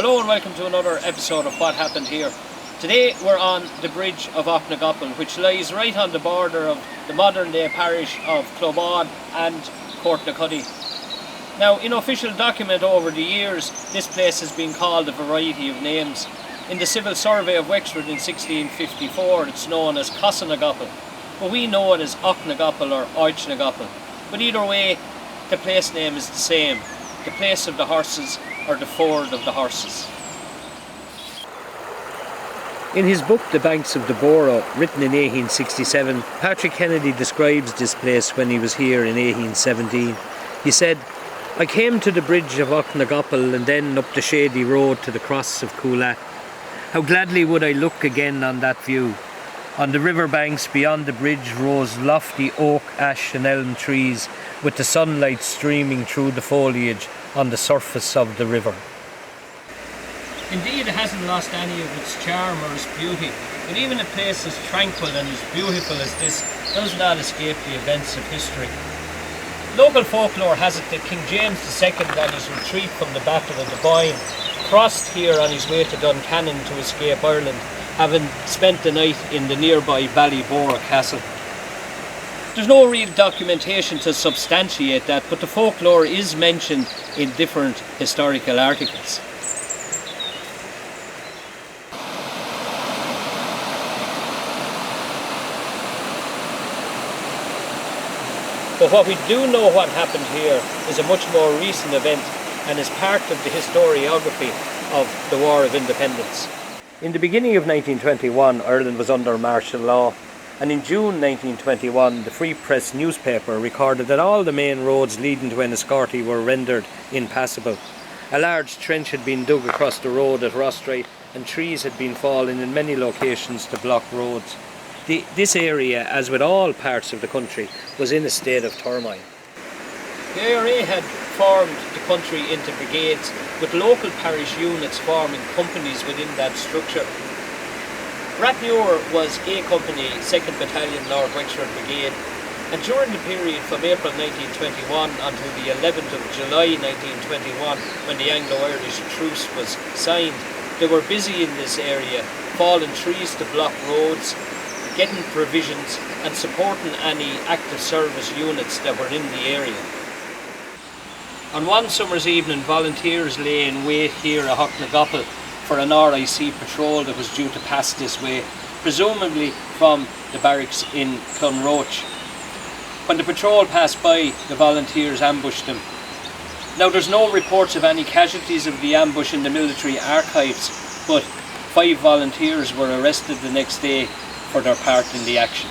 Hello and welcome to another episode of What Happened Here. Today we're on the bridge of AughnagCapaill, which lies right on the border of the modern day parish of Clobán and Courtnacuddy. Now, in official document over the years, this place has been called a variety of names. In the Civil Survey of Wexford in 1654 it's known as AughnagCapaill, but we know it as AughnagCapaill or AughnagCapaill. But either way, the place name is the same, the place of the horses or the ford of the horses. In his book The Banks of the Boro, written in 1867, Patrick Kennedy describes this place when he was here in 1817. He said, "I came to the bridge of AughnagCapaill and then up the shady road to the cross of Coolat. How gladly would I look again on that view. On the river banks beyond the bridge rose lofty oak, ash and elm trees with the sunlight streaming through the foliage on the surface of the river." Indeed, it hasn't lost any of its charm or its beauty, but even a place as tranquil and as beautiful as this does not escape the events of history. Local folklore has it that King James II, on his retreat from the Battle of the Boyne, crossed here on his way to Duncannon to escape Ireland, having spent the night in the nearby Ballybor Castle. There's no real documentation to substantiate that, but the folklore is mentioned in different historical articles. But what we do know what happened here is a much more recent event and is part of the historiography of the War of Independence. In the beginning of 1921, Ireland was under martial law, and in June 1921, the Free Press newspaper recorded that all the main roads leading to Enniscorthy were rendered impassable. A large trench had been dug across the road at Rostrate, and trees had been fallen in many locations to block roads. This area, as with all parts of the country, was in a state of turmoil. The IRA had formed the country into brigades, with local parish units forming companies within that structure. Rathmuir was A Company, 2nd Battalion North Wexford Brigade, and during the period from April 1921 until the 11th of July 1921, when the Anglo-Irish truce was signed, they were busy in this area, falling trees to block roads, getting provisions and supporting any active service units that were in the area. On one summer's evening, volunteers lay in wait here at AughnagCapaill for an RIC patrol that was due to pass this way, presumably from the barracks in Clonroach. When the patrol passed by, the volunteers ambushed them. Now, there's no reports of any casualties of the ambush in the military archives, but 5 volunteers were arrested the next day for their part in the action.